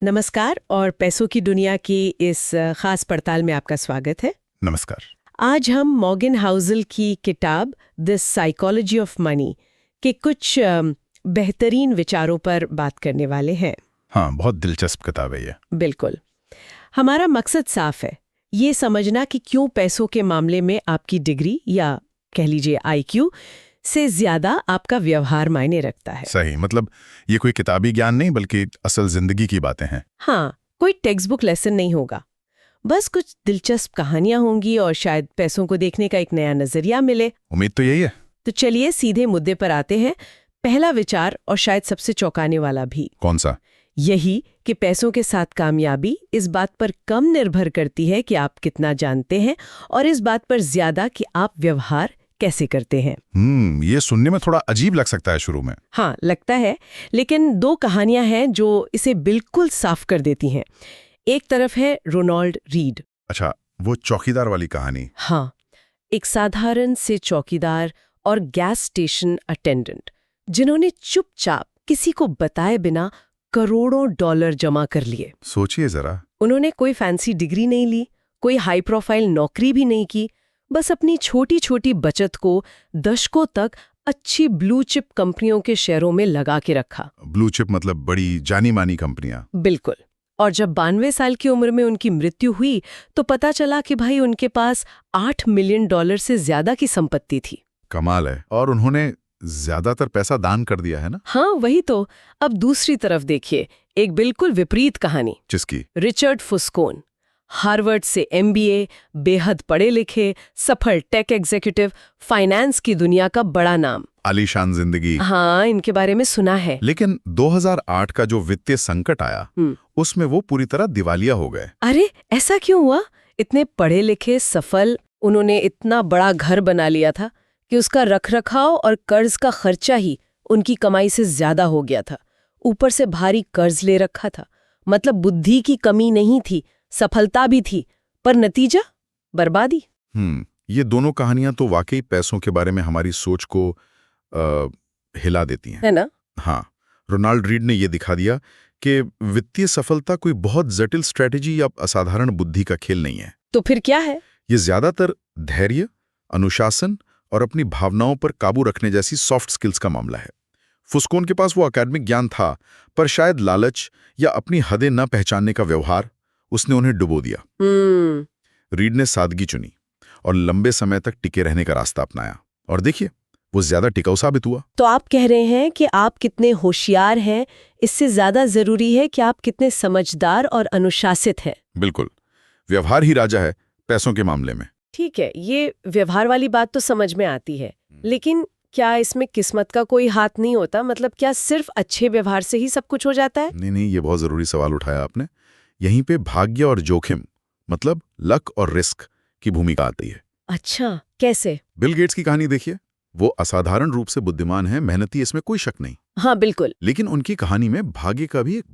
नमस्कार और पैसों की दुनिया की इस खास पड़ताल में आपका स्वागत है। नमस्कार। आज हम मॉर्गन हाउसल की किताब द साइकोलॉजी ऑफ मनी के कुछ बेहतरीन विचारों पर बात करने वाले हैं। हाँ, बहुत दिलचस्प किताब है ये। बिल्कुल। हमारा मकसद साफ है, ये समझना कि क्यों पैसों के मामले में आपकी डिग्री या कह लीजिए आईक्यू से ज्यादा आपका व्यवहार मायने रखता है। सही, मतलब ये कोई किताबी ज्ञान नहीं बल्कि असल जिंदगी की बातें हैं। हाँ, कोई टेक्स्ट बुक लेसन नहीं होगा, बस कुछ दिलचस्प कहानियां होंगी और शायद पैसों को देखने का एक नया नजरिया मिले। उम्मीद तो यही है। तो चलिए सीधे मुद्दे पर आते हैं। पहला विचार और शायद सबसे चौंकाने वाला भी, कौन सा? यही कि पैसों के साथ कामयाबी इस बात पर कम निर्भर करती है कि आप कितना जानते हैं और इस बात पर ज्यादा कि आप व्यवहार कैसे करते हैं। ये सुनने में थोड़ा अजीब लग सकता है शुरू में। हाँ, लगता है, लेकिन दो कहानियां हैं जो इसे बिल्कुल साफ कर देती हैं। एक तरफ है रोनाल्ड रीड। अच्छा, वो चौकीदार वाली कहानी। हाँ, एक साधारण से चौकीदार और गैस स्टेशन अटेंडेंट जिन्होंने चुपचाप किसी को बताए बिना करोड़ों डॉलर जमा कर लिए। सोचिए जरा। उन्होंने कोई फैंसी डिग्री नहीं ली, कोई हाई प्रोफाइल नौकरी भी नहीं की, बस अपनी छोटी छोटी बचत को दशकों तक अच्छी ब्लू चिप कंपनियों के शेयरों में लगा के रखा। ब्लू चिप मतलब बड़ी जानी मानी कंपनियां। बिल्कुल। और जब 92 साल की उम्र में उनकी मृत्यु हुई तो पता चला कि भाई उनके पास $8 मिलियन से ज्यादा की संपत्ति थी। कमाल है। और उन्होंने ज्यादातर पैसा दान कर दिया है ना? हाँ, वही तो। अब दूसरी तरफ देखिए, एक बिल्कुल विपरीत कहानी। जिसकी? रिचर्ड फुस्कोन, हार्वर्ड से एमबीए, बेहद पढ़े लिखे, सफल टेक एग्जीक्यूटिव, फाइनेंस की दुनिया का बड़ा नाम। आलीशान जिंदगी। हाँ, इनके बारे में सुना है। लेकिन 2008 का जो वित्तीय संकट आया, उसमें वो पूरी तरह दिवालिया हो गए। अरे, ऐसा क्यों हुआ? इतने पढ़े लिखे, सफल, उन्होंने इतना बड़ा घर बना लिया था कि उसका रखरखाव और कर्ज का खर्चा ही उनकी कमाई से ज्यादा हो गया था। ऊपर से भारी कर्ज ले रखा था। मतलब बुद्धि की कमी नहीं थी, सफलता भी थी, पर नतीजा बर्बादी। ये दोनों कहानियां तो वाकई पैसों के बारे में हमारी सोच को हिला देती हैं, है ना? हाँ, रोनाल्ड रीड ने ये दिखा दिया कि वित्तीय सफलता कोई बहुत जटिल स्ट्रेटेजी या असाधारण बुद्धि का खेल नहीं है। तो फिर क्या है? ये ज्यादातर धैर्य, अनुशासन और अपनी भावनाओं पर काबू रखने जैसी सॉफ्ट स्किल्स का मामला है। फुस्कोन के पास वो एकेडमिक ज्ञान था, पर शायद लालच या अपनी हदें न पहचानने का व्यवहार उसने उन्हें डुबो दिया। रीड ने सादगी चुनी और लंबे समय तक टिके रहने का रास्ता अपनाया, और देखिए वो ज्यादा टिकाऊ साबित हुआ। तो आप कह रहे हैं कि आप कितने होशियार हैं इससे ज्यादा जरूरी है कि आप कितने समझदार और अनुशासित हैं। बिल्कुल, व्यवहार ही राजा है पैसों के मामले में। ठीक है, ये व्यवहार वाली बात तो समझ में आती है, लेकिन क्या इसमें किस्मत का कोई हाथ नहीं होता? मतलब क्या सिर्फ अच्छे व्यवहार से ही सब कुछ हो जाता है? नहीं, ये बहुत जरूरी सवाल उठाया आपने। यहीं पे भाग्य और जोखिम, मतलब लक और रिस्क की भूमिका आती है। अच्छा, कैसे? बिल गेट्स की कहानी देखिए। वो असाधारण रूप से बुद्धिमान है, मेहनती, इसमें कोई शक नहीं। हाँ, बिल्कुल। लेकिन उनकी कहानी में भाग्य का भी एक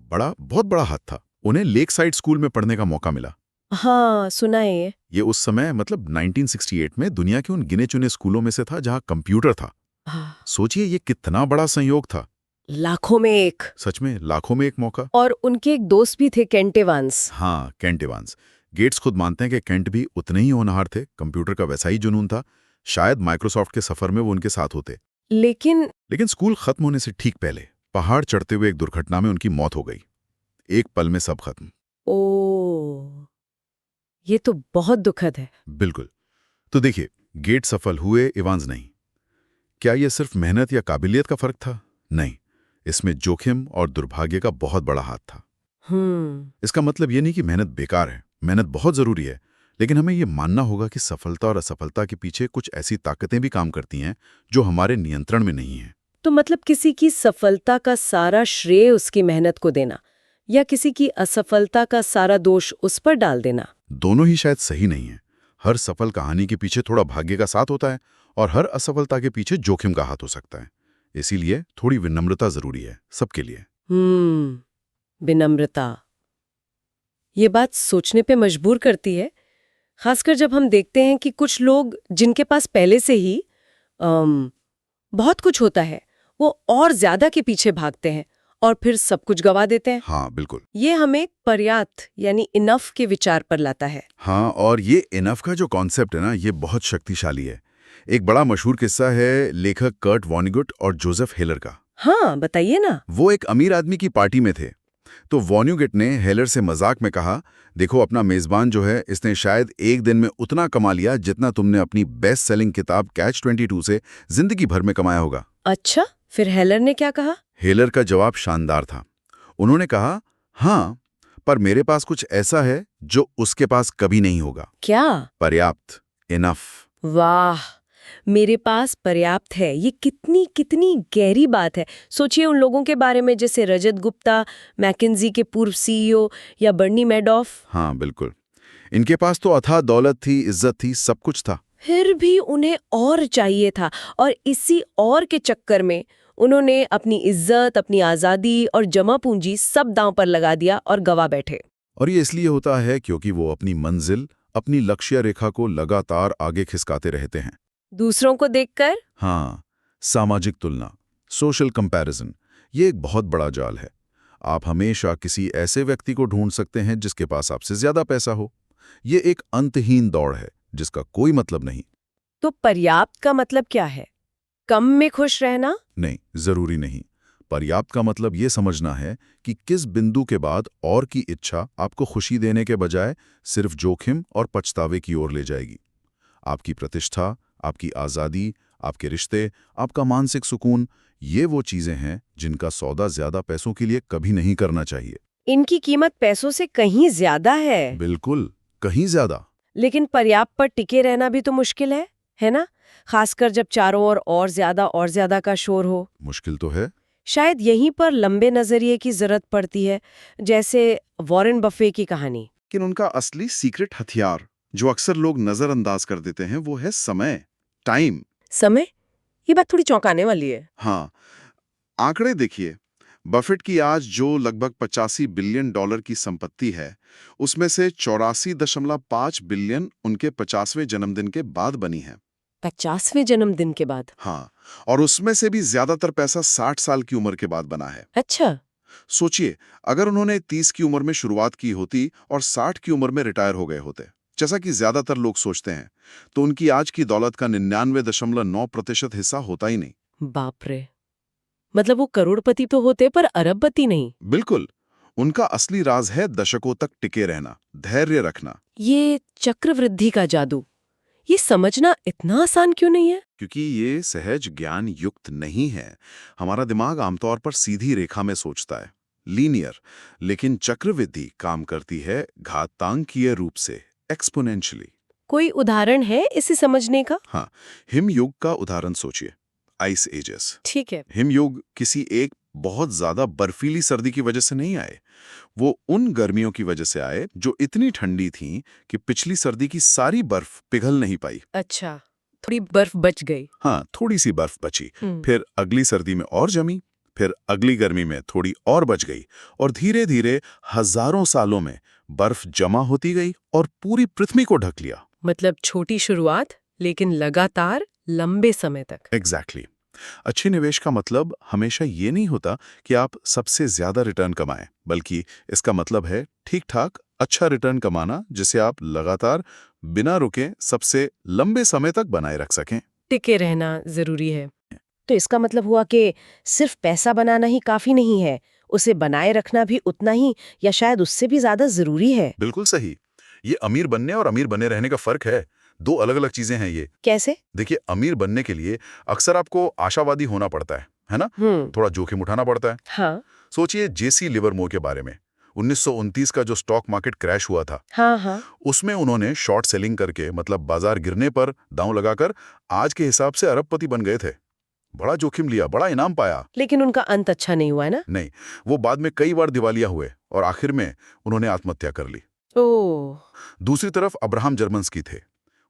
बहुत बड़ा हाथ था। उन्हें लेक साइड स्कूल में पढ़ने का मौका मिला। हाँ, सुना है ये उस समय मतलब 1968 में दुनिया के उन गिने चुने स्कूलों में से था जहां कंप्यूटर था। हाँ। सोचिए ये कितना बड़ा संयोग था। लाखों में एक। सच में लाखों में एक मौका। और उनके एक दोस्त भी थे, केंट एवांस। हाँ, केंट एवांस। गेट्स खुद मानते हैं कि केंट भी उतने ही होनहार थे, कंप्यूटर का वैसा ही जुनून था। शायद माइक्रोसॉफ्ट के सफर में वो उनके साथ होते। लेकिन स्कूल खत्म होने से ठीक पहले पहाड़ चढ़ते हुए एक दुर्घटना में उनकी मौत हो गई। एक पल में सब खत्म। ओह, ये तो बहुत दुखद है। बिल्कुल। तो देखिए, गेट सफल हुए, एवांस नहीं। क्या यह सिर्फ मेहनत या काबिलियत का फर्क था? नहीं, इसमें जोखिम और दुर्भाग्य का बहुत बड़ा हाथ था। इसका मतलब ये नहीं कि मेहनत बेकार है, मेहनत बहुत जरूरी है, लेकिन हमें ये मानना होगा कि सफलता और असफलता के पीछे कुछ ऐसी ताकतें भी काम करती हैं जो हमारे नियंत्रण में नहीं हैं। तो मतलब किसी की सफलता का सारा श्रेय उसकी मेहनत को देना या किसी की असफलता का सारा दोष उस पर डाल देना? दोनों ही शायद सही नहीं है। हर सफल कहानी के पीछे थोड़ा भाग्य का साथ होता है और हर असफलता के पीछे जोखिम का हाथ हो सकता है। इसीलिए थोड़ी विनम्रता जरूरी है सबके लिए। विनम्रता, ये बात सोचने पे मजबूर करती है, खासकर जब हम देखते हैं कि कुछ लोग जिनके पास पहले से ही बहुत कुछ होता है, वो और ज्यादा के पीछे भागते हैं और फिर सब कुछ गवा देते हैं। हाँ बिल्कुल। ये हमें पर्याप्त यानी इनफ के विचार पर लाता है। हाँ, और ये इनफ का जो कॉन्सेप्ट है ना, ये बहुत शक्तिशाली है। एक बड़ा मशहूर किस्सा है लेखक कर्ट वॉनिगुट और जोसेफ हेलर का। हाँ, बताइए ना। वो एक अमीर आदमी की पार्टी में थे, तो वॉन्यूगेट ने हेलर से मजाक में कहा, देखो अपना मेजबान जो है इसने शायद एक दिन में उतना कमा लिया जितना तुमने अपनी बेस्ट सेलिंग किताब कैच-22 से जिंदगी भर में कमाया होगा। अच्छा, फिर हेलर ने क्या कहा? हेलर का जवाब शानदार था। उन्होंने कहा, हाँ, पर मेरे पास कुछ ऐसा है जो उसके पास कभी नहीं होगा। क्या? पर्याप्त, इनफ। वाह, मेरे पास पर्याप्त है। ये कितनी कितनी गहरी बात है। सोचिए उन लोगों के बारे में जैसे रजत गुप्ता, मैकेंजी के पूर्व सीईओ या बर्नी मैडॉफ। हाँ बिल्कुल, इनके पास तो अथाह दौलत थी, इज्जत थी, सब कुछ था। फिर भी उन्हें और चाहिए था, और इसी और के चक्कर में उन्होंने अपनी इज्जत, अपनी आज़ादी और जमा पूंजी सब दांव पर लगा दिया और गवा बैठे। और ये इसलिए होता है क्योंकि वो अपनी मंजिल, अपनी लक्ष्य रेखा को लगातार आगे खिसकाते रहते हैं। दूसरों को देखकर। हाँ, सामाजिक तुलना, सोशल कंपैरिजन, ये एक बहुत बड़ा जाल है। आप हमेशा किसी ऐसे व्यक्ति को ढूंढ सकते हैं जिसके पास आपसे ज्यादा पैसा हो। ये एक अंतहीन दौड़ है जिसका कोई मतलब नहीं। तो पर्याप्त का मतलब क्या है? कम में खुश रहना? नहीं, जरूरी नहीं। पर्याप्त का मतलब ये समझना है कि किस बिंदु के बाद और की इच्छा आपको खुशी देने के बजाय सिर्फ जोखिम और पछतावे की ओर ले जाएगी। आपकी प्रतिष्ठा, आपकी आज़ादी, आपके रिश्ते, आपका मानसिक सुकून, ये वो चीजें हैं जिनका सौदा ज्यादा पैसों के लिए कभी नहीं करना चाहिए। इनकी कीमत पैसों से कहीं ज्यादा है। बिल्कुल, कहीं ज्यादा। लेकिन पर्याप्त पर टिके रहना भी तो मुश्किल है ना? खासकर जब चारों ओर और ज्यादा का शोर हो। मुश्किल तो है। शायद यहीं पर लंबे नजरिए की जरूरत पड़ती है, जैसे वॉरेन बफे की कहानी। लेकिन उनका असली सीक्रेट हथियार जो अक्सर लोग नजरअंदाज कर देते हैं वो है समय, टाइम। समय? ये बात थोड़ी चौंकाने वाली है। हाँ, आंकड़े देखिए। बफेट की आज जो लगभग 85 बिलियन डॉलर की संपत्ति है, उसमें से 84.5 बिलियन उनके 50वें जन्मदिन के बाद बनी है। 50वें जन्मदिन के बाद? हाँ, और उसमें से भी ज्यादातर पैसा 60 साल की उम्र के बाद बना है। अच्छा। सोचिए, अगर उन्होंने 30 की उम्र में शुरुआत की होती और 60 की उम्र में रिटायर हो गए होते, जैसा कि ज्यादातर लोग सोचते हैं, तो उनकी आज की दौलत का 99.9% हिस्सा होता ही नहीं। बाप रे, मतलब वो करोड़पति तो होते पर अरबपति नहीं। बिल्कुल। उनका असली राज है दशकों तक टिके रहना, धैर्य रखना। ये चक्रवृद्धि का जादू, ये समझना इतना आसान क्यों नहीं है? क्योंकि ये सहज ज्ञान युक्त नहीं है। हमारा दिमाग आमतौर पर सीधी रेखा में सोचता है, लीनियर, लेकिन चक्रवृद्धि काम करती है घातांकीय रूप से, एक्सपोनेंशियली। कोई उदाहरण है इसे समझने का? हाँ, हिमयुग का उदाहरण सोचिए, आइस एजेस। ठीक है। हिमयुग किसी एक बहुत ज्यादा बर्फीली सर्दी की वजह से नहीं आए, वो उन गर्मियों की वजह से आए जो इतनी ठंडी थीं कि पिछली सर्दी की सारी बर्फ पिघल नहीं पाई। अच्छा, थोड़ी बर्फ बच गई। हाँ, थोड़ी सी बर्फ बची, फिर अगली सर्दी में और जमी, फिर अगली गर्मी में थोड़ी और बच गई, और धीरे धीरे हजारों सालों में बर्फ जमा होती गई और पूरी पृथ्वी को ढक लिया। मतलब छोटी शुरुआत, लेकिन लगातार लंबे समय तक। एग्जैक्टली। अच्छे निवेश का मतलब हमेशा ये नहीं होता कि आप सबसे ज्यादा रिटर्न कमाएं, बल्कि इसका मतलब है ठीक ठाक अच्छा रिटर्न कमाना जिसे आप लगातार बिना रुके सबसे लंबे समय तक बनाए रख सकें। टिके रहना जरूरी है। तो इसका मतलब हुआ कि सिर्फ पैसा बनाना ही काफी नहीं है, उसे बनाए रखना भी उतना ही या शायद उससे भी ज्यादा जरूरी है। बिल्कुल सही। ये अमीर बनने और अमीर बने रहने का फर्क है। दो अलग अलग चीजें हैं ये। कैसे? देखिए, अमीर बनने के लिए अक्सर आपको आशावादी होना पड़ता है ना? थोड़ा जोखिम उठाना पड़ता है। हाँ। सोचिए जेसी लिवरमोर के बारे में। 1929 का जो स्टॉक मार्केट क्रैश हुआ था, हाँ। उसमें उन्होंने शॉर्ट सेलिंग करके, मतलब बाजार गिरने पर दांव लगाकर आज के हिसाब से अरबपति बन गए थे। बड़ा जोखिम लिया, बड़ा इनाम पाया। लेकिन उनका अंत अच्छा नहीं हुआ है ना? नहीं, वो बाद में कई बार दिवालिया हुए और आखिर में उन्होंने आत्महत्या कर ली। ओह। दूसरी तरफ अब्राहम जर्मन्स्की थे।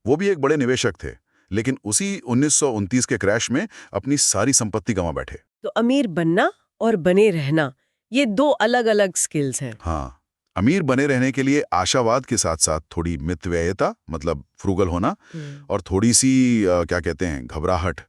वो भी एक बड़े निवेशक थे, लेकिन उसी 1929 के क्रैश में अपनी सारी संपत्ति गंवा बैठे। तो अमीर बनना और बने रहना, ये दो अलग अलग स्किल्स हैं। हाँ, अमीर बने रहने के लिए आशावाद के साथ साथ थोड़ी मितव्ययिता, मतलब फ्रूगल होना, और थोड़ी सी क्या कहते हैं, घबराहट,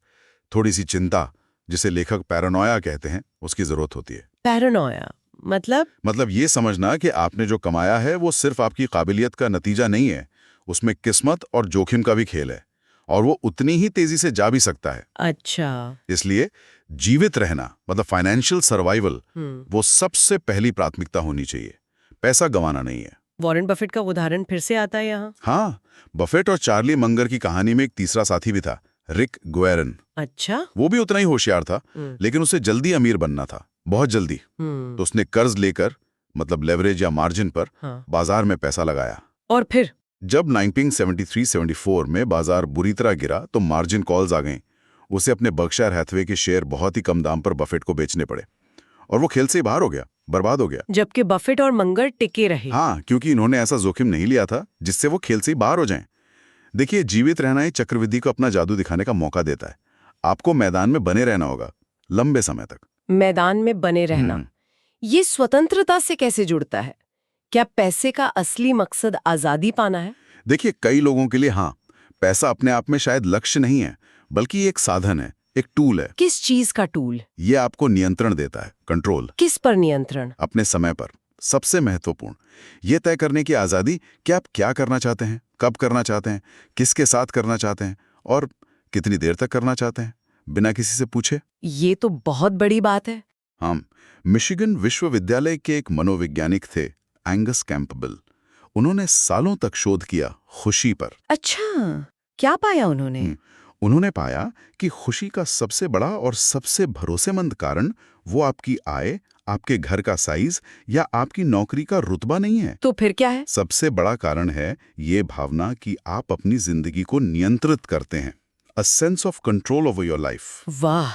थोड़ी सी चिंता, जिसे लेखक पैरानोया कहते हैं, उसकी जरूरत होती है। पैरानोया मतलब ये समझना कि आपने जो कमाया है वो सिर्फ आपकी काबिलियत का नतीजा नहीं है, उसमें किस्मत और जोखिम का भी खेल है, और वो उतनी ही तेजी से जा भी सकता है। अच्छा। इसलिए जीवित रहना मतलब फाइनेंशियल सर्वाइवल वो सबसे पहली प्राथमिकता होनी चाहिए, पैसा गंवाना नहीं है। वॉरेन बफेट का उदाहरण फिर से आता है यहाँ। हाँ, बफेट और चार्ली मंगर की कहानी में एक तीसरा साथी भी था, रिक गुएरन। अच्छा। वो भी उतना ही होशियार था, लेकिन उसे जल्दी अमीर बनना था, बहुत जल्दी। तो उसने कर्ज लेकर मतलब लेवरेज या मार्जिन पर बाजार में पैसा लगाया। और फिर जब 1973-74 में बाजार बुरी तरह गिरा तो मार्जिन कॉल्स आ गईं। उसे अपने बर्कशायर हैथवे के शेयर बहुत ही कम दाम पर बफेट को बेचने पड़े और वो खेल से बाहर हो गया, बर्बाद हो गया। जबकि बफेट और मंगर टिके रहे। हाँ, क्योंकि इन्होंने ऐसा जोखिम नहीं लिया था जिससे वो खेल से ही बाहर हो जाएं। देखिए, जीवित रहना ही चक्रवृद्धि को अपना जादू दिखाने का मौका देता है। आपको मैदान में बने रहना होगा लंबे समय तक। मैदान में बने रहना, ये स्वतंत्रता से कैसे जुड़ता है? क्या पैसे का असली मकसद आजादी पाना है? देखिए, कई लोगों के लिए हाँ, पैसा अपने आप में शायद लक्ष्य नहीं है, बल्कि एक साधन है, एक टूल है। किस चीज का टूल? ये आपको नियंत्रण देता है, कंट्रोल। किस पर नियंत्रण? अपने समय पर। सबसे महत्वपूर्ण, ये तय करने की आजादी कि आप क्या करना चाहते हैं, कब करना चाहते हैं, किसके साथ करना चाहते हैं और कितनी देर तक करना चाहते हैं, बिना किसी से पूछे। ये तो बहुत बड़ी बात है। हम मिशिगन विश्वविद्यालय के एक मनोवैज्ञानिक थे, एंगस कैंपबेल। उन्होंने सालों तक शोध किया खुशी पर। अच्छा, क्या पाया उन्होंने? उन्होंने पाया कि खुशी का सबसे बड़ा और सबसे भरोसेमंद कारण वो आपकी आय, आपके घर का साइज या आपकी नौकरी का रुतबा नहीं है। तो फिर क्या है? सबसे बड़ा कारण है ये भावना कि आप अपनी जिंदगी को नियंत्रित करते हैं। A sense of control over your life. वाह,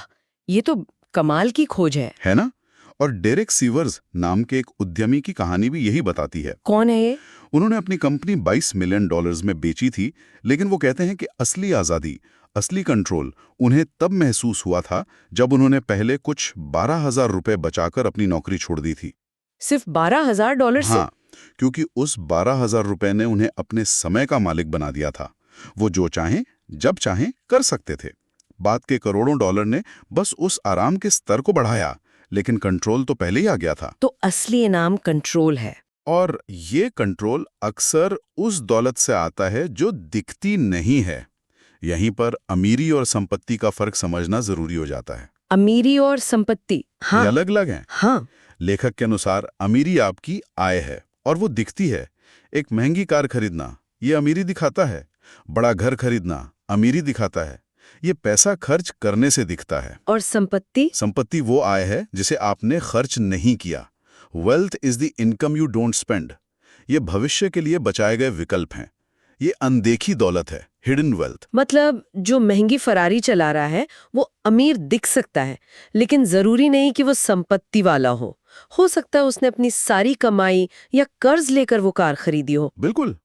ये तो कमाल की खोज है ना? और डेरेक सीवर्स नाम के एक उद्यमी की कहानी भी यही बताती है। कौन है ये? उन्होंने अपनी कंपनी $22 मिलियन में बेची थी, लेकिन वो कहते हैं कि असली आजादी, असली कंट्रोल उन्हें तब महसूस हुआ था जब उन्होंने पहले कुछ $12,000 बचाकर अपनी नौकरी छोड़ दी थी। सिर्फ $12,000 से? हाँ, क्योंकि उस $12,000 ने उन्हें अपने समय का मालिक बना दिया था। वो जो चाहें, जब चाहें कर सकते थे। बाद के करोड़ों डॉलर ने बस उस आराम के स्तर को बढ़ाया, लेकिन कंट्रोल तो पहले ही आ गया था। तो असली इनाम कंट्रोल है। और ये कंट्रोल अक्सर उस दौलत से आता है जो दिखती नहीं है। यहीं पर अमीरी और संपत्ति का फर्क समझना जरूरी हो जाता है। अमीरी और संपत्ति, हाँ, अलग अलग हैं। हाँ। लेखक के अनुसार अमीरी आपकी आय है और वो दिखती है। एक महंगी कार खरीदना ये अमीरी दिखाता है, बड़ा घर खरीदना अमीरी दिखाता है। ये पैसा खर्च करने से दिखता है। और संपत्ति? संपत्ति वो आय है जिसे आपने खर्च नहीं किया। Wealth is the income you don't spend. ये भविष्य के लिए बचाए गए विकल्प हैं। ये अनदेखी दौलत है, हिडन वेल्थ। मतलब जो महंगी फरारी चला रहा है वो अमीर दिख सकता है, लेकिन जरूरी नहीं कि वो संपत्ति वाला हो सकता है उसने अपनी सारी कमाई या कर्ज लेकर वो कार खरीदी हो। बिल्कुल,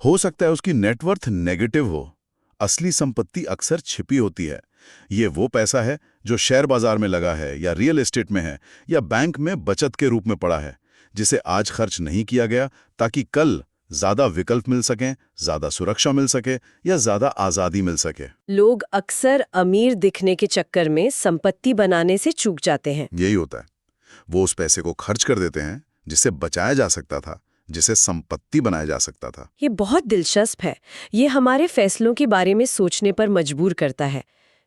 हो सकता है उसकी नेटवर्थ नेगेटिव हो। असली संपत्ति अक्सर छिपी होती है। ये वो पैसा है जो शेयर बाजार में लगा है या रियल एस्टेट में है या बैंक में बचत के रूप में पड़ा है, जिसे आज खर्च नहीं किया गया ताकि कल ज्यादा विकल्प मिल सकें, ज्यादा सुरक्षा मिल सके या ज्यादा आजादी मिल सके। लोग अक्सर अमीर दिखने के चक्कर में संपत्ति बनाने से चूक जाते हैं। यही होता है, वो उस पैसे को खर्च कर देते हैं जिसे बचाया जा सकता था, जिसे संपत्ति बनाया जा सकता था। ये बहुत दिलचस्प है। ये हमारे फैसलों के बारे में सोचने पर मजबूर करता है।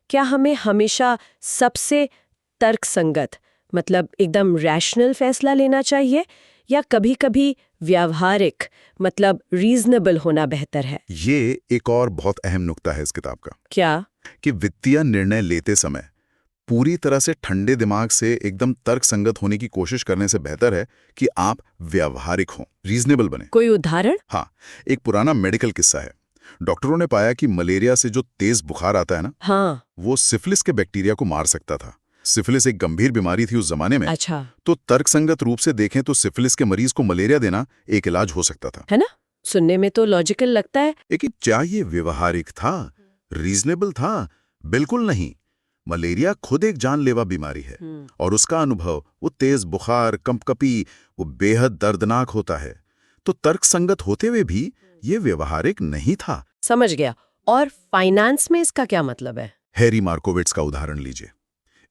क्या हमें हमेशा सबसे तर्कसंगत मतलब एकदम रैशनल फैसला लेना चाहिए या कभी-कभी व्यावहारिक मतलब रीजनेबल होना बेहतर है? ये एक और बहुत अहम नुक्ता है इस किताब का। क्या? कि वित्तीय निर्णय लेते समय पूरी तरह से ठंडे दिमाग से एकदम तर्कसंगत होने की कोशिश करने से बेहतर है कि आप व्यावहारिक हों, रीजनेबल बने। कोई उदाहरण? हाँ, एक पुराना मेडिकल किस्सा है। डॉक्टरों ने पाया कि मलेरिया से जो तेज बुखार आता है ना, हाँ, वो सिफिलिस के बैक्टीरिया को मार सकता था। सिफिलिस एक गंभीर बीमारी थी उस जमाने में। अच्छा। तो तर्कसंगत रूप से देखें तो सिफिलिस के मरीज को मलेरिया देना एक इलाज हो सकता था, है ना? सुनने में तो लॉजिकल लगता है। लेकिन क्या ये व्यवहारिक था, रीजनेबल था? बिल्कुल नहीं। मलेरिया खुद एक जानलेवा बीमारी है और उसका अनुभव, वो तेज बुखार, कंपकपी, वो बेहद दर्दनाक होता है। तो तर्कसंगत होते हुए भी ये व्यवहारिक नहीं था। समझ गया। और फाइनेंस में इसका क्या मतलब है? हैरी मार्कोविट्स का उदाहरण लीजिए।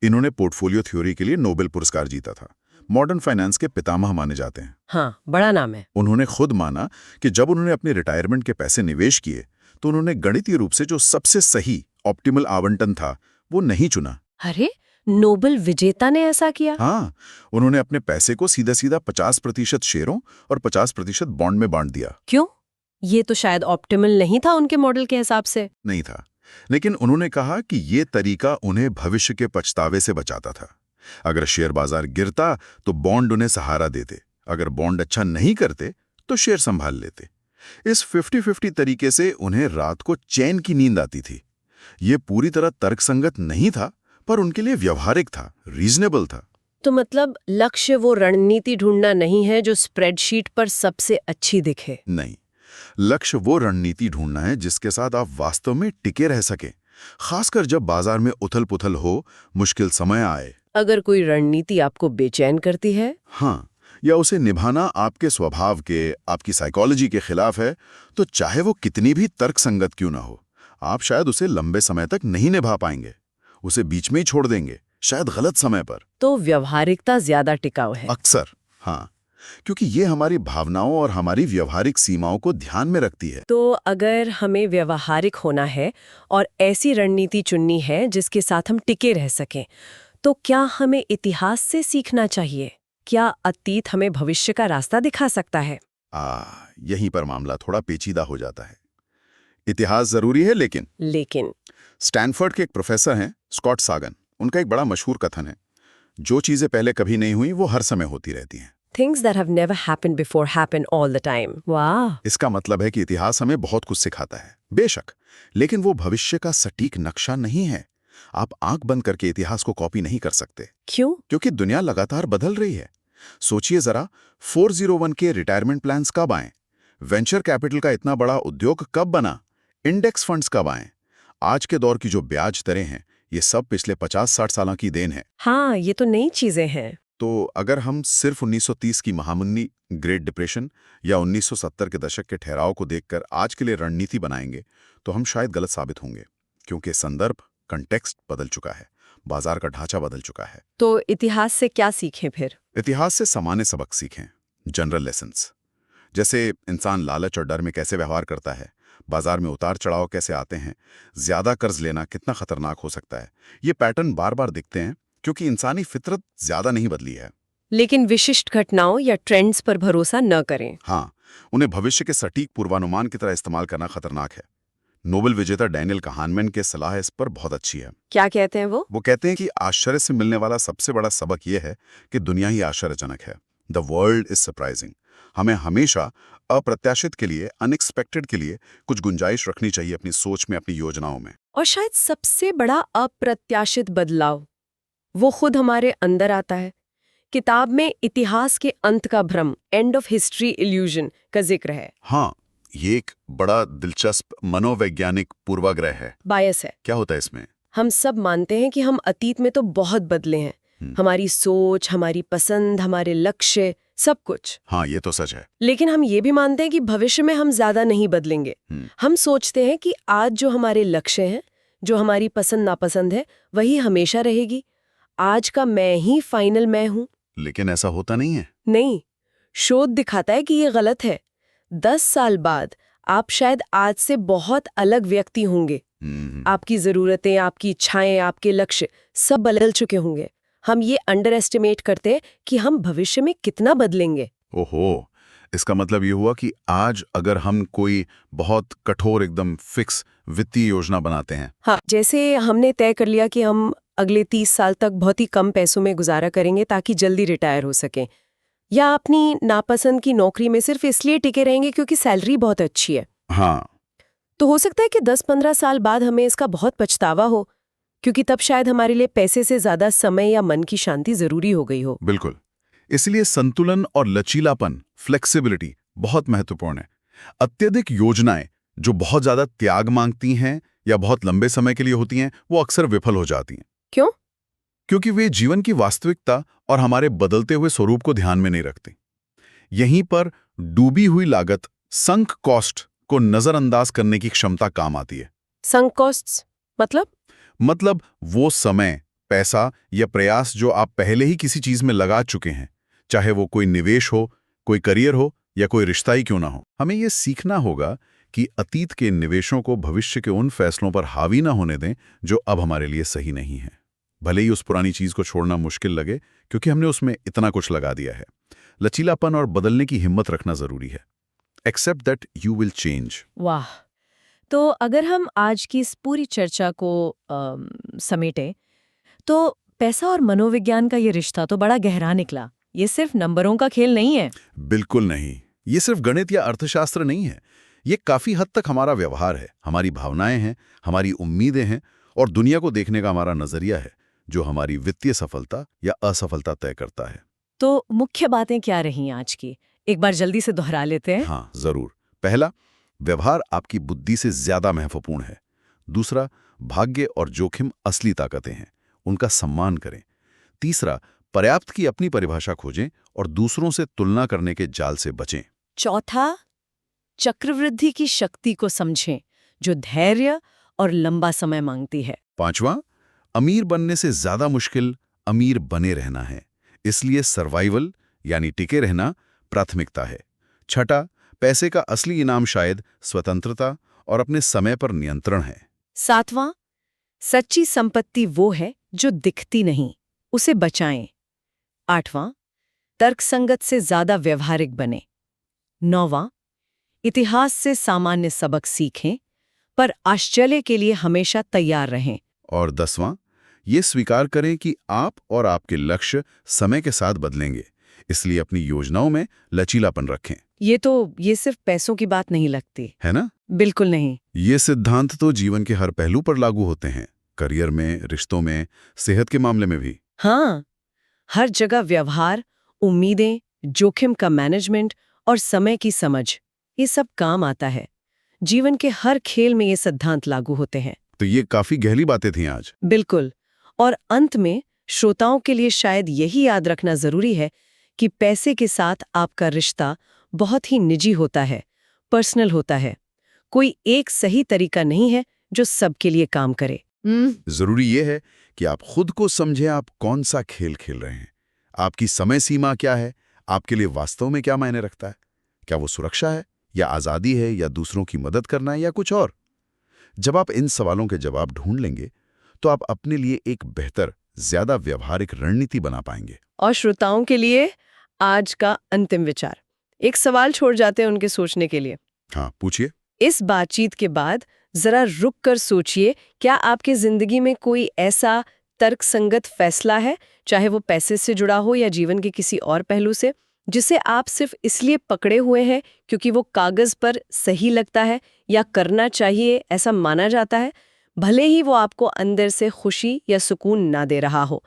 इन्होंने पोर्टफोलियो थ्योरी के लिए नोबेल पुरस्कार जीता था। मॉडर्न फाइनेंस के पितामह माने जाते हैं। हाँ, बड़ा नाम है। उन्होंने खुद माना कि जब उन्होंने अपने रिटायरमेंट के पैसे निवेश किए तो उन्होंने गणितीय रूप से जो सबसे सही ऑप्टिमल आवंटन था वो नहीं चुना। अरे, नोबेल विजेता ने ऐसा किया? हाँ, उन्होंने अपने पैसे को सीधा सीधा 50% शेयरों और 50% बॉन्ड में बांट दिया। क्यों? ये तो शायद ऑप्टिमल नहीं था उनके मॉडल के हिसाब से। नहीं था, लेकिन उन्होंने कहा कि ये तरीका उन्हें भविष्य के पछतावे से बचाता था। अगर शेयर बाजार गिरता तो बॉन्ड उन्हें सहारा देते, अगर बॉन्ड अच्छा नहीं करते तो शेयर संभाल लेते। इस 50-50 तरीके से उन्हें रात को चैन की नींद आती थी। ये पूरी तरह तर्कसंगत नहीं था, पर उनके लिए व्यवहारिक था, रीजनेबल था। तो मतलब लक्ष्य वो रणनीति ढूंढना नहीं है जो स्प्रेडशीट पर सबसे अच्छी दिखे। नहीं, लक्ष्य वो रणनीति ढूंढना है जिसके साथ आप वास्तव में टिके रह सकें, खासकर जब बाजार में उथल-पुथल हो, मुश्किल समय आए। अगर कोई रणनीति आपको बेचैन करती है, हाँ, या उसे निभाना आपके स्वभाव के, आपकी साइकोलॉजी के खिलाफ है, तो चाहे वो कितनी भी तर्कसंगत क्यों ना हो, आप शायद उसे लंबे समय तक नहीं निभा पाएंगे, उसे बीच में ही छोड़ देंगे, शायद गलत समय पर। तो व्यवहारिकता ज्यादा टिकाऊ है। अक्सर, हाँ, क्योंकि ये हमारी भावनाओं और हमारी व्यवहारिक सीमाओं को ध्यान में रखती है। तो अगर हमें व्यवहारिक होना है और ऐसी रणनीति चुननी है जिसके साथ हम टिके रह सकें, तो क्या हमें इतिहास से सीखना चाहिए? क्या अतीत हमें भविष्य का रास्ता दिखा सकता है? यहीं पर मामला थोड़ा पेचीदा हो जाता है। इतिहास जरूरी है, लेकिन स्टैनफोर्ड के एक प्रोफेसर हैं, स्कॉट सागन, उनका एक बड़ा मशहूर कथन है, जो चीजें पहले कभी नहीं हुई वो हर समय होती रहती हैं। Things that have never happened before happen all the time. वाह! इसका मतलब है कि इतिहास हमें बहुत कुछ सिखाता है, बेशक, लेकिन वो भविष्य का सटीक नक्शा नहीं है। आप आंख बंद करके इतिहास को कॉपी नहीं कर सकते। क्यों? क्योंकि दुनिया लगातार बदल रही है। सोचिए जरा, 401 के रिटायरमेंट प्लान्स कब आए? वेंचर कैपिटल का इतना बड़ा उद्योग कब बना? इंडेक्स फंड्स कब आए? आज के दौर की जो ब्याज दरें हैं, ये सब पिछले 50-60 सालों की देन है। हाँ, ये तो नई चीजें हैं। तो अगर हम सिर्फ 1930 की महामुन्नी, ग्रेट डिप्रेशन या 1970 के दशक के ठहराव को देखकर आज के लिए रणनीति बनाएंगे, तो हम शायद गलत साबित होंगे, क्योंकि संदर्भ, कंटेक्स्ट बदल चुका है, बाजार का ढांचा बदल चुका है। तो इतिहास से क्या सीखें फिर? इतिहास से सामान्य सबक सीखें, जनरल लेसन्स। जैसे इंसान लालच और डर में कैसे व्यवहार करता है, बाजार में उतार चढ़ाव कैसे आते हैं, ज्यादा कर्ज लेना कितना खतरनाक हो सकता है। ये पैटर्न बार बार दिखते हैं क्योंकि इंसानी फितरत ज्यादा नहीं बदली है। लेकिन विशिष्ट घटनाओं या ट्रेंड्स पर भरोसा न करें। हाँ, उन्हें भविष्य के सटीक पूर्वानुमान की तरह इस्तेमाल करना खतरनाक है। नोबेल विजेता डैनियल कहानमैन की सलाह इस पर बहुत अच्छी है। क्या कहते हैं वो? वो कहते हैं कि आश्चर्य से मिलने वाला सबसे बड़ा सबक यह है कि दुनिया ही आश्चर्यजनक है। The world is surprising. हमें हमेशा अप्रत्याशित के लिए, अनएक्सपेक्टेड के लिए कुछ गुंजाइश रखनी चाहिए अपनी सोच में, अपनी योजनाओं में। और शायद सबसे बड़ा अप्रत्याशित बदलाव वो खुद हमारे अंदर आता है। किताब में इतिहास के अंत का भ्रम, एंड ऑफ हिस्ट्री इल्यूजन का जिक्र है। हाँ, ये एक बड़ा दिलचस्प मनोवैज्ञानिक पूर्वाग्रह है। बायस है। क्या होता है इसमें? हम सब मानते हैं कि हम अतीत में तो बहुत बदले हैं, हमारी सोच, हमारी पसंद, हमारे लक्ष्य, सब कुछ। हाँ, ये तो सच है। लेकिन हम ये भी मानते हैं कि भविष्य में हम ज्यादा नहीं बदलेंगे। हम सोचते हैं कि आज जो हमारे लक्ष्य हैं, जो हमारी पसंद नापसंद है, वही हमेशा रहेगी। आज का मैं ही फाइनल मैं हूं। लेकिन ऐसा होता नहीं है। नहीं, शोध दिखाता है कि ये गलत है। 10 साल बाद आप शायद आज से बहुत अलग व्यक्ति होंगे। आपकी जरूरतें, आपकी इच्छाएं, आपके लक्ष्य सब बदल चुके होंगे। हम ये अंडर एस्टिमेट करते हैं कि हम भविष्य में कितना बदलेंगे। ओहो, इसका मतलब ये हुआ कि आज अगर हम कोई बहुत कठोर, एकदम फिक्स वित्तीय योजना बनाते हैं, हाँ, जैसे हमने तय कर लिया कि हम अगले 30 साल तक बहुत ही कम पैसों में गुजारा करेंगे ताकि जल्दी रिटायर हो सकें, या अपनी नापसंद की नौकरी में सिर्फ इसलिए टिके रहेंगे क्योंकि सैलरी बहुत अच्छी है, हाँ, तो हो सकता है कि 10-15 साल बाद हमें इसका बहुत पछतावा हो, क्योंकि तब शायद हमारे लिए पैसे से ज्यादा समय या मन की शांति जरूरी हो गई हो। बिल्कुल। इसलिए संतुलन और लचीलापन, फ्लेक्सिबिलिटी बहुत महत्वपूर्ण है। अत्यधिक योजनाएं जो बहुत ज्यादा त्याग मांगती हैं या बहुत लंबे समय के लिए होती हैं, वो अक्सर विफल हो जाती हैं। क्यों? क्योंकि वे जीवन की वास्तविकता और हमारे बदलते हुए स्वरूप को ध्यान में नहीं रखती। यहीं पर डूबी हुई लागत, संक कॉस्ट को नजरअंदाज करने की क्षमता काम आती है। संक कॉस्ट्स मतलब वो समय, पैसा या प्रयास जो आप पहले ही किसी चीज में लगा चुके हैं, चाहे वो कोई निवेश हो, कोई करियर हो या कोई रिश्ता ही क्यों ना हो। हमें ये सीखना होगा कि अतीत के निवेशों को भविष्य के उन फैसलों पर हावी ना होने दें जो अब हमारे लिए सही नहीं है। भले ही उस पुरानी चीज को छोड़ना मुश्किल लगे, क्योंकि हमने उसमें इतना कुछ लगा दिया है। लचीलापन और बदलने की हिम्मत रखना जरूरी है। Accept that you will change. वाह। तो अगर हम आज की इस पूरी चर्चा को समेटें, तो पैसा और मनोविज्ञान का ये रिश्ता तो बड़ा गहरा निकला। ये सिर्फ नंबरों का खेल नहीं है। बिल्कुल नहीं। ये सिर्फ गणित या अर्थशास्त्र नहीं है। ये काफी हद तक हमारा व्यवहार है, हमारी भावनाएं हैं, हमारी उम्मीदें हैं और दुनिया को देखने का हमारा नजरिया है, जो हमारी वित्तीय सफलता या असफलता तय करता है। तो मुख्य बातें क्या रही आज की? एक बार जल्दी से दोहरा लेते हैं। हाँ, जरूर। पहला, व्यवहार आपकी बुद्धि से ज्यादा महत्वपूर्ण है। दूसरा, भाग्य और जोखिम असली ताकतें हैं, उनका सम्मान करें। तीसरा, पर्याप्त की अपनी परिभाषा खोजें और दूसरों से तुलना करने के जाल से बचें। चौथा, चक्रवृद्धि की शक्ति को समझें, जो धैर्य और लंबा समय मांगती है। पांचवां, अमीर बनने से ज्यादा मुश्किल अमीर बने रहना है, इसलिए सर्वाइवल यानी टिके रहना प्राथमिकता है। छठा, पैसे का असली इनाम शायद स्वतंत्रता और अपने समय पर नियंत्रण है। सातवां, सच्ची संपत्ति वो है जो दिखती नहीं, उसे बचाएं। आठवां, तर्कसंगत से ज्यादा व्यवहारिक बने। नौवां, इतिहास से सामान्य सबक सीखें, पर आश्चर्य के लिए हमेशा तैयार रहें। और 10वां, ये स्वीकार करें कि आप और आपके लक्ष्य समय के साथ बदलेंगे, इसलिए अपनी योजनाओं में लचीलापन रखें। ये सिर्फ पैसों की बात नहीं लगती। है ना? बिल्कुल नहीं। ये सिद्धांत तो जीवन के हर पहलू पर लागू होते हैं, करियर में, रिश्तों में, सेहत के मामले में भी। हाँ, हर जगह व्यवहार, उम्मीदें, जोखिम का मैनेजमेंट और समय की समझ, ये सब काम आता है। जीवन के हर खेल में ये सिद्धांत लागू होते हैं। तो ये काफी गहरी बातें थीं आज। बिल्कुल। और अंत में श्रोताओं के लिए शायद यही याद रखना जरूरी है कि पैसे के साथ आपका रिश्ता बहुत ही निजी होता है, पर्सनल होता है। कोई एक सही तरीका नहीं है जो सबके लिए काम करे। जरूरी ये है कि आप खुद को समझें, आप कौन सा खेल खेल रहे हैं, आपकी समय सीमा क्या है, आपके लिए वास्तव में क्या मायने रखता है। क्या वो सुरक्षा है या आज़ादी है या दूसरों की मदद करना है या कुछ और। जब आप इन सवालों के जवाब ढूंढ लेंगे तो आप अपने लिए एक बेहतर, ज्यादा व्यवहारिक रणनीति बना पाएंगे। और श्रोताओं के लिए आज का अंतिम विचार, एक सवाल छोड़ जाते हैं उनके सोचने के लिए। हाँ, पूछिए। इस बातचीत के बाद जरा रुक कर सोचिए, क्या आपकी जिंदगी में कोई ऐसा तर्कसंगत फैसला है, चाहे वो पैसे से जुड़ा हो या जीवन के किसी और पहलू से, जिसे आप सिर्फ इसलिए पकड़े हुए हैं क्योंकि वो कागज पर सही लगता है या करना चाहिए ऐसा माना जाता है, भले ही वो आपको अंदर से खुशी या सुकून ना दे रहा हो।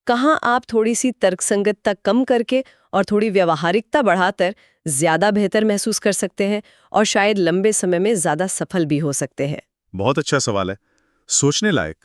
कहाँ आप थोड़ी सी तर्कसंगतता कम करके और थोड़ी व्यवहारिकता बढ़ाकर ज्यादा बेहतर महसूस कर सकते हैं और शायद लंबे समय में ज्यादा सफल भी हो सकते हैं। बहुत अच्छा सवाल है, सोचने लायक।